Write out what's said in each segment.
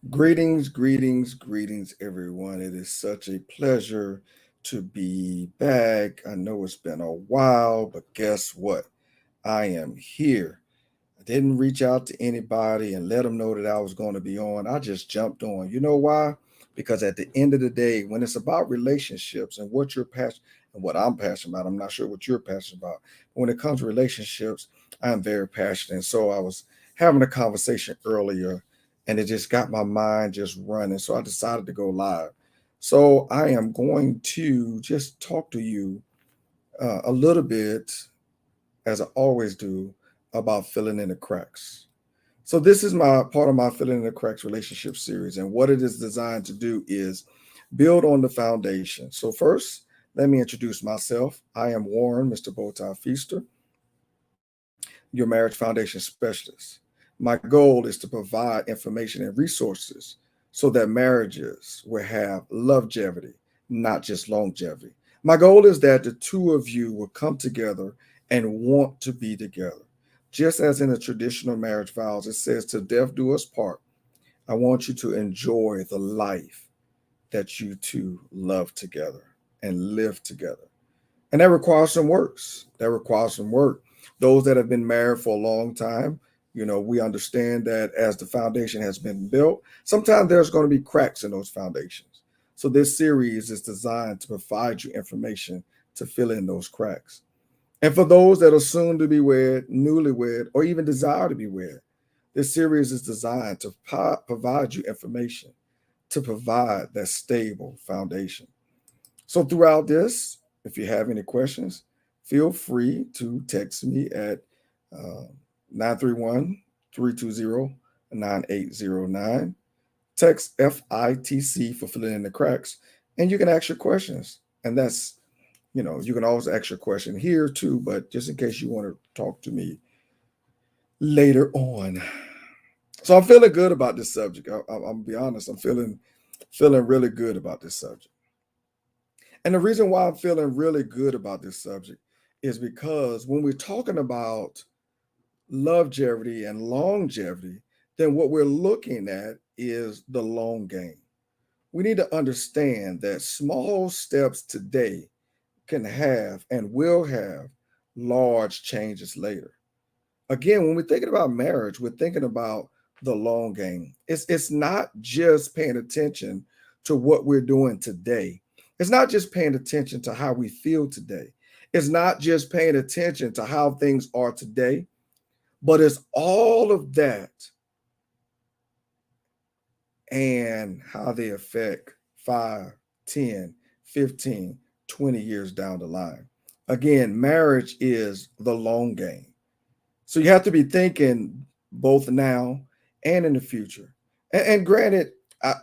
Greetings, greetings, greetings, everyone. It is such a pleasure to be back. I know it's been a while, but guess what? I am here. I didn't reach out to anybody and let them know that I was going to be on. I just jumped on. You know why? Because at the end of the day, when it's about relationships and what you're passionate and what I'm passionate about, I'm not sure what you're passionate about. But when it comes to relationships, I'm very passionate. And so I was having a conversation earlier and it just got my mind just running. So I decided to go live. So I am going to just talk to you a little bit, as I always do, about filling in the cracks. So this is my part of my filling in the cracks relationship series, and what it is designed to do is build on the foundation. So first, let me introduce myself. I am Warren, Mr. Bowtie Feaster, your marriage foundation specialist. My goal is to provide information and resources so that marriages will have longevity, not just longevity. My goal is that the two of you will come together and want to be together. Just as in the traditional marriage vows, it says, "To death do us part." I want you to enjoy the life that you two love together and live together. And that requires some works. That requires some work. Those that have been married for a long time, we understand that as the foundation has been built, sometimes there's going to be cracks in those foundations. So this series is designed to provide you information to fill in those cracks. And for those that are soon to be wed, newlywed, or even desire to be wed, this series is designed to provide you information to provide that stable foundation. So throughout this, if you have any questions, feel free to text me at uh, 931 Text FITC for filling in the cracks, and you can ask your questions. And that's, you can always ask your question here too, but just in case you want to talk to me later on. So I'm feeling good about this subject. I'm gonna be honest. I'm feeling really good about this subject. And the reason why I'm feeling really good about this subject is because when we're talking about longevity and longevity, then what we're looking at is the long game. We need to understand that small steps today can have and will have large changes later. Again, when we're thinking about marriage, we're thinking about the long game. It's not just paying attention to what we're doing today. It's not just paying attention to how we feel today. It's not just paying attention to how things are today, but it's all of that and how they affect 5, 10, 15, 20 years down the line. Again, marriage is the long game. So you have to be thinking both now and in the future. And granted, I,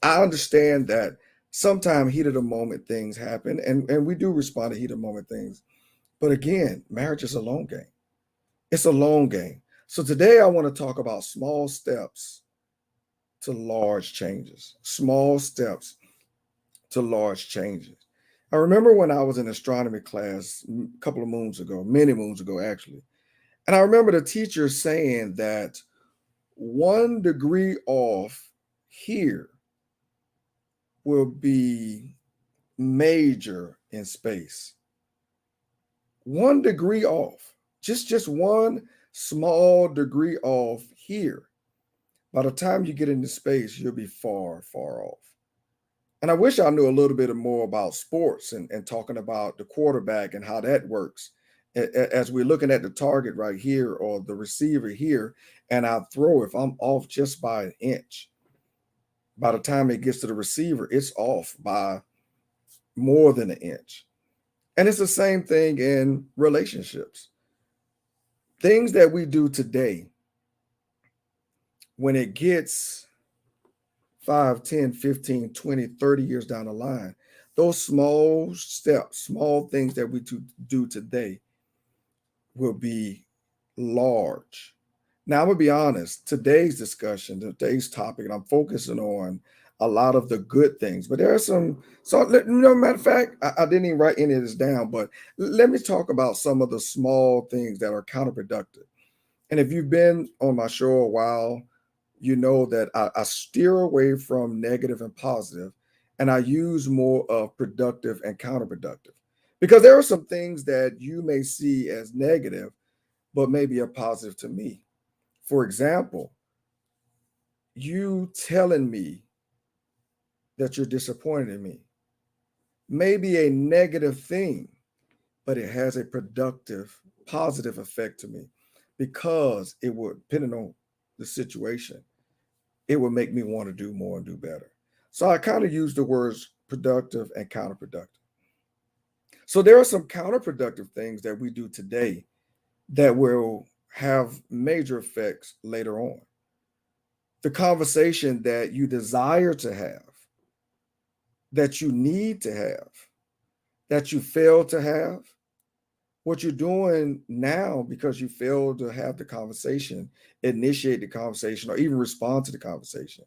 I understand that sometimes heat of the moment things happen, and we do respond to heat of the moment things. But again, marriage is a long game. It's a long game. So today I want to talk about small steps to large changes. Small steps to large changes. I remember when I was in astronomy class a couple of moons ago, many moons ago actually. And I remember the teacher saying that 1 degree off here will be major in space. 1 degree off, just one small degree off here. By the time you get into space, you'll be far, far off. And I wish I knew a little bit more about sports and talking about the quarterback and how that works. As we're looking at the target right here or the receiver here, and I throw, if I'm off just by an inch, by the time it gets to the receiver, it's off by more than an inch. And it's the same thing in relationships. Things that we do today, when it gets 5, 10, 15, 20, 30 years down the line, those small steps, small things that we do today will be large. Now, I'm going to be honest, today's discussion, today's topic, and I'm focusing on a lot of the good things, but there are so, matter of fact, I didn't even write any of this down, but let me talk about some of the small things that are counterproductive. And if you've been on my show a while, you know that I steer away from negative and positive, and I use more of productive and counterproductive. Because there are some things that you may see as negative, but maybe are positive to me. For example, you telling me that you're disappointed in me may be a negative thing, but it has a productive, positive effect to me because it would, depending on the situation, it would make me want to do more and do better. So I kind of use the words productive and counterproductive. So there are some counterproductive things that we do today that will have major effects later on. The conversation that you desire to have, that you need to have, that you fail to have, what you're doing now because you failed to have the conversation, initiate the conversation, or even respond to the conversation.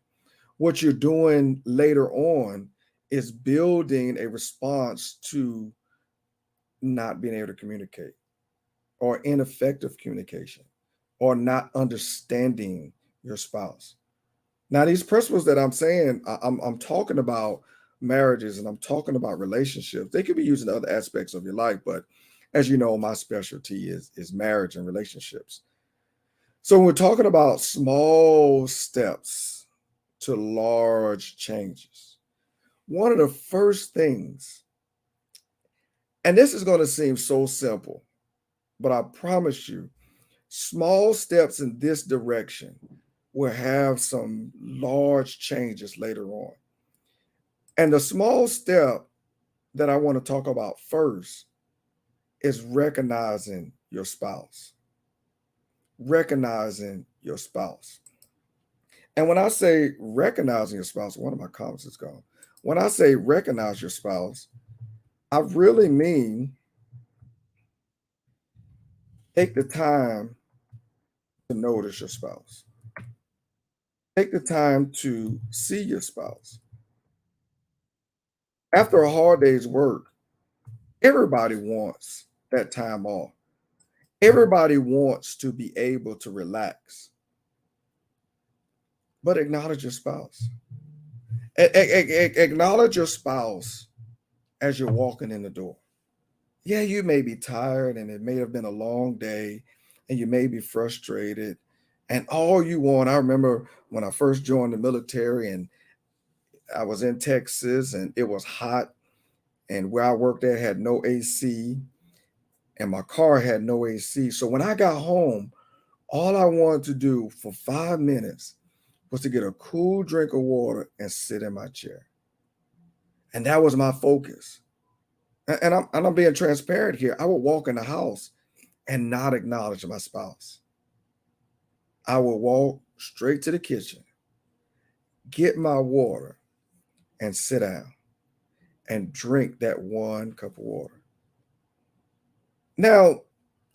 What you're doing later on is building a response to not being able to communicate or ineffective communication or not understanding your spouse. Now, these principles that I'm saying, I'm talking about marriages and I'm talking about relationships. They could be used in other aspects of your life, but as you know, my specialty is marriage and relationships. So when we're talking about small steps to large changes, one of the first things, and this is going to seem so simple, but I promise you, small steps in this direction will have some large changes later on. And the small step that I want to talk about first is recognizing your spouse. Recognizing your spouse. And when I say recognizing your spouse, one of my comments is gone. When I say recognize your spouse, I really mean take the time to notice your spouse. Take the time to see your spouse. After a hard day's work, everybody wants that time off. Everybody wants to be able to relax, but acknowledge your spouse. Acknowledge your spouse as you're walking in the door. Yeah, you may be tired and it may have been a long day and you may be frustrated. And all you want, I remember when I first joined the military and I was in Texas and it was hot, and where I worked at had no AC and my car had no AC. So when I got home, all I wanted to do for 5 minutes was to get a cool drink of water and sit in my chair. And that was my focus. And I'm being transparent here. I would walk in the house and not acknowledge my spouse. I would walk straight to the kitchen, get my water, and sit down and drink that one cup of water. Now,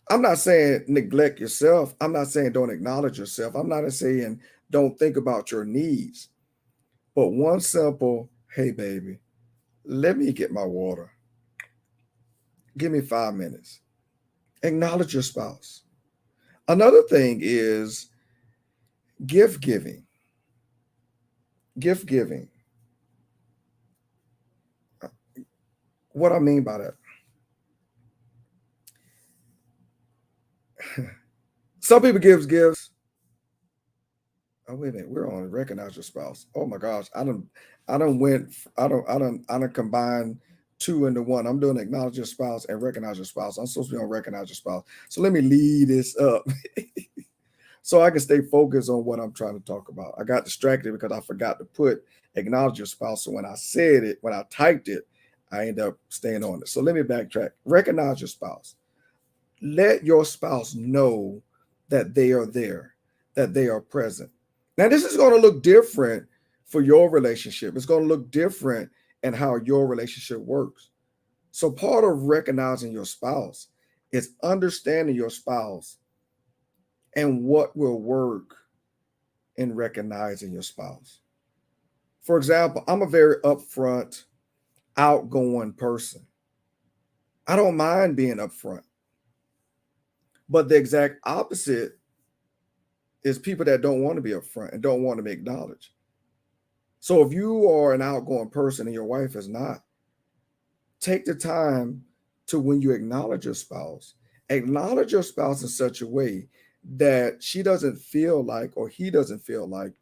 I'm not saying neglect yourself. I'm not saying don't acknowledge yourself. I'm not saying don't think about your needs. But one simple, hey, baby, let me get my water. Give me 5 minutes. Acknowledge your spouse. Another thing is gift giving. Gift giving. What I mean by that, some people gives gifts. Oh wait a minute, we're on recognize your spouse. Oh my gosh, I don't went, I don't combine two into one. I'm doing acknowledge your spouse and recognize your spouse. I'm supposed to be on recognize your spouse. So let me lead this up so I can stay focused on what I'm trying to talk about. I got distracted because I forgot to put acknowledge your spouse. So when I said it, when I typed it, I end up staying on it. So let me backtrack. Recognize your spouse. Let your spouse know that they are there, that they are present. Now, this is going to look different for your relationship. It's going to look different in how your relationship works. So, part of recognizing your spouse is understanding your spouse and what will work in recognizing your spouse. For example, I'm a very upfront, outgoing person. I don't mind being upfront, but the exact opposite is people that don't want to be upfront and don't want to be acknowledged. So if you are an outgoing person and your wife is not, take the time to, when you acknowledge your spouse in such a way that she doesn't feel like, or he doesn't feel like,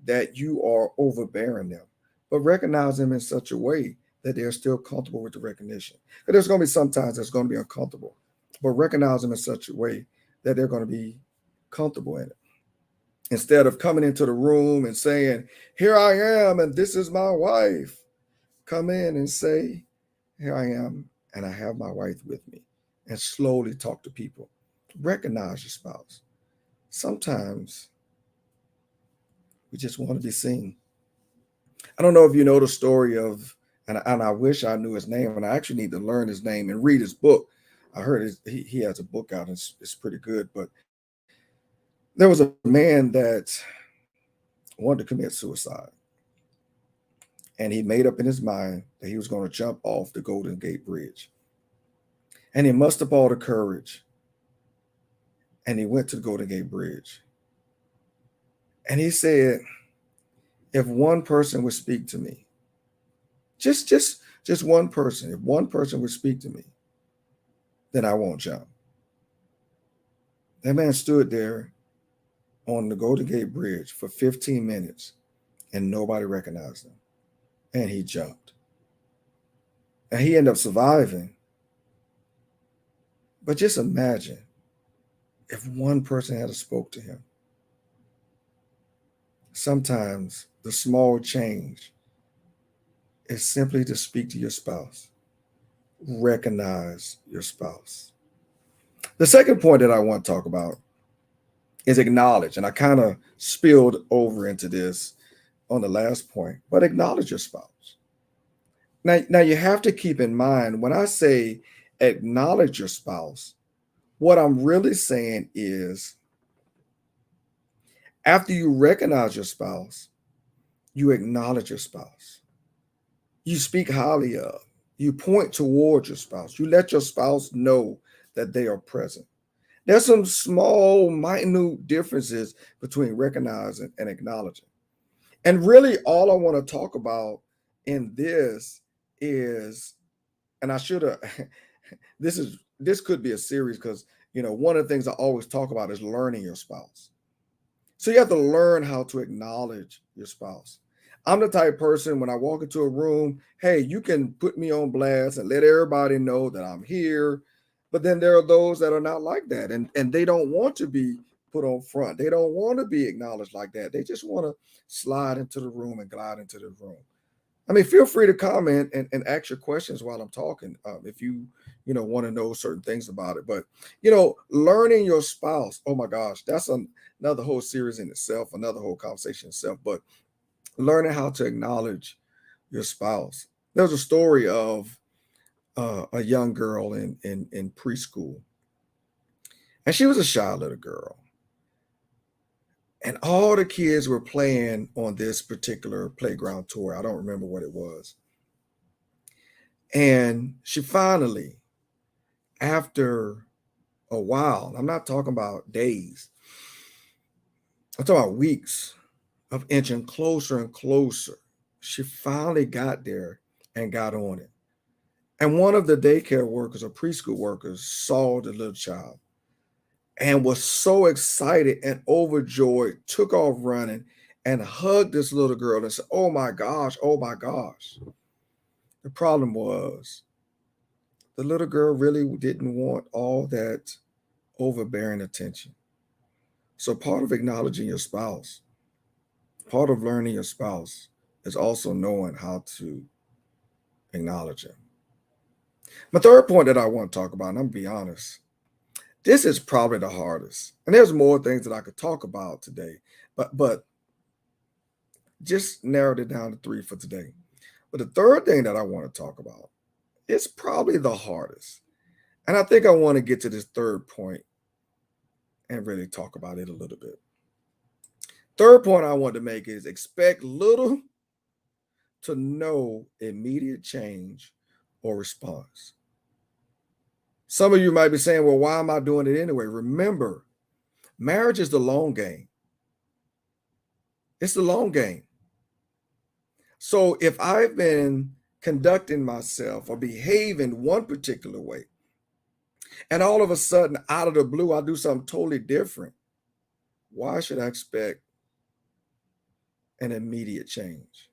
that you are overbearing them, but recognize them in such a way that they're still comfortable with the recognition. Because there's going to be sometimes that's going to be uncomfortable, but recognize them in such a way that they're going to be comfortable in it. Instead of coming into the room and saying, "Here I am, and this is my wife," come in and say, "Here I am, and I have my wife with me," and slowly talk to people. Recognize your spouse. Sometimes we just want to be seen. I don't know if you know the story of, and I wish I knew his name, and I actually need to learn his name and read his book. I heard he has a book out, and it's pretty good. But there was a man that wanted to commit suicide, and he made up in his mind that he was going to jump off the Golden Gate Bridge. And he mustered up all the courage, and he went to the Golden Gate Bridge. And he said, "If one person would speak to me, just just just one person, if one person would speak to me, then I won't jump." That man stood there on the Golden Gate Bridge for 15 minutes and nobody recognized him. And he jumped. And he ended up surviving. But just imagine if one person had spoke to him. Sometimes the small change is simply to speak to your spouse. Recognize your spouse. The second point that I want to talk about is acknowledge. And I kind of spilled over into this on the last point, but acknowledge your spouse. Now you have to keep in mind when I say acknowledge your spouse, what I'm really saying is after you recognize your spouse, you acknowledge your spouse. You speak highly of, you point towards your spouse, you let your spouse know that they are present. There's some small, minute differences between recognizing and acknowledging. And really, all I want to talk about in this is, and I should have, this could be a series because, one of the things I always talk about is learning your spouse. So you have to learn how to acknowledge your spouse. I'm the type of person when I walk into a room, hey, you can put me on blast and let everybody know that I'm here. But then there are those that are not like that. And they don't want to be put on front. They don't want to be acknowledged like that. They just want to slide into the room and glide into the room. I mean, feel free to comment and ask your questions while I'm talking if you want to know certain things about it. But learning your spouse, oh my gosh, that's another whole series in itself, another whole conversation itself. But learning how to acknowledge your spouse. There's a story of a young girl in preschool, and she was a shy little girl, and all the kids were playing on this particular playground tour. I don't remember what it was. And she finally, after a while, I'm not talking about days, I'm talking about weeks of inching closer and closer, she finally got there and got on it. And one of the daycare workers or preschool workers saw the little child and was so excited and overjoyed, took off running and hugged this little girl and said, "Oh my gosh, oh my gosh." The problem was the little girl really didn't want all that overbearing attention. So part of acknowledging your spouse, part of learning your spouse is also knowing how to acknowledge him. My third point that I want to talk about, and I'm gonna be honest, this is probably the hardest. And there's more things that I could talk about today, but just narrowed it down to three for today. But the third thing that I want to talk about is probably the hardest. And I think I want to get to this third point and really talk about it a little bit. Third point I want to make is expect little to no immediate change or response. Some of you might be saying, well, why am I doing it anyway? Remember, marriage is the long game. It's the long game. So if I've been conducting myself or behaving one particular way, and all of a sudden, out of the blue, I do something totally different, why should I expect an immediate change?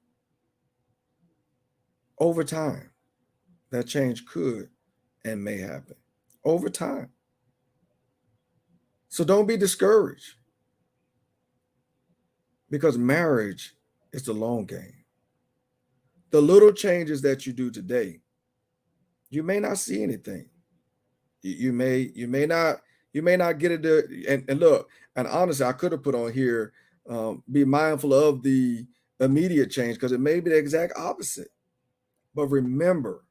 Over time, that change could and may happen. Over time. So don't be discouraged, because marriage is the long game. The little changes that you do today, you may not see anything. You may not get it to, and look, and honestly, I could have put on here, be mindful of the immediate change, because it may be the exact opposite. But remember,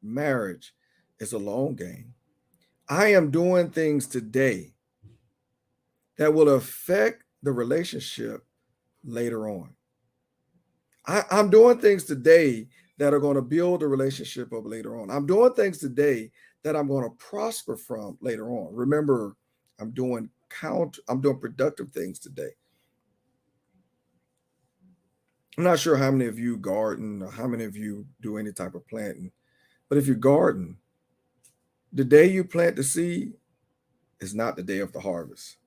marriage is a long game. I am doing things today that will affect the relationship later on. I'm doing things today that are going to build a relationship up later on. I'm doing things today that I'm going to prosper from later on. Remember, I'm doing productive things today. I'm not sure how many of you garden or how many of you do any type of planting, but if you garden, the day you plant the seed is not the day of the harvest.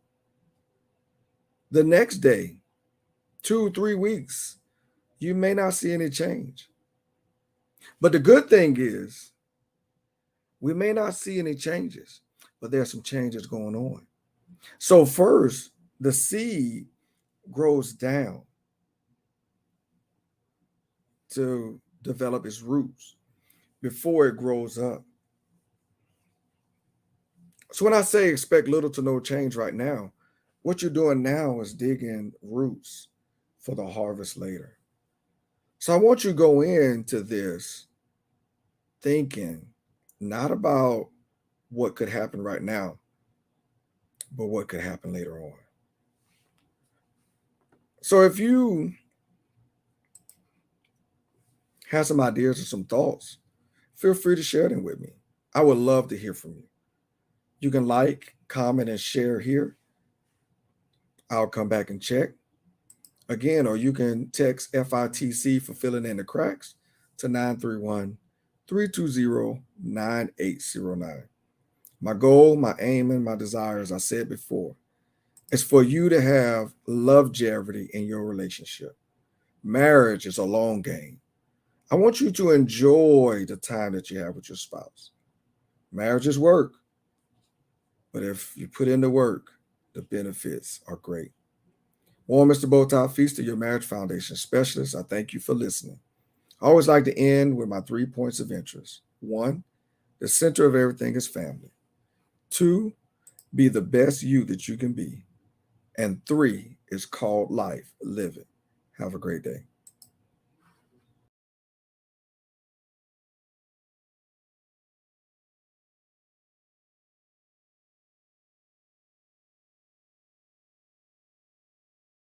The next day, 2, 3 weeks, you may not see any change. But the good thing is, we may not see any changes, but there's some changes going on. So first, the seed grows down to develop its roots before it grows up. So when I say expect little to no change right now, what you're doing now is digging roots for the harvest later. So I want you to go into this thinking not about what could happen right now, but what could happen later on. So if you have some ideas or some thoughts, feel free to share them with me. I would love to hear from you. You can like, comment, and share here. I'll come back and check again, or you can text FITC for filling in the cracks to 931-320-9809. My goal, my aim, and my desire, as I said before, is for you to have longevity in your relationship. Marriage is a long game. I want you to enjoy the time that you have with your spouse. Marriage is work, but if you put in the work, the benefits are great. Well, Mr. Bowtie Feaster, your marriage foundation specialist, I thank you for listening. I always like to end with my 3 points of interest. 1, the center of everything is family. 2, be the best you that you can be. And 3 is called life. Live it. Have a great day.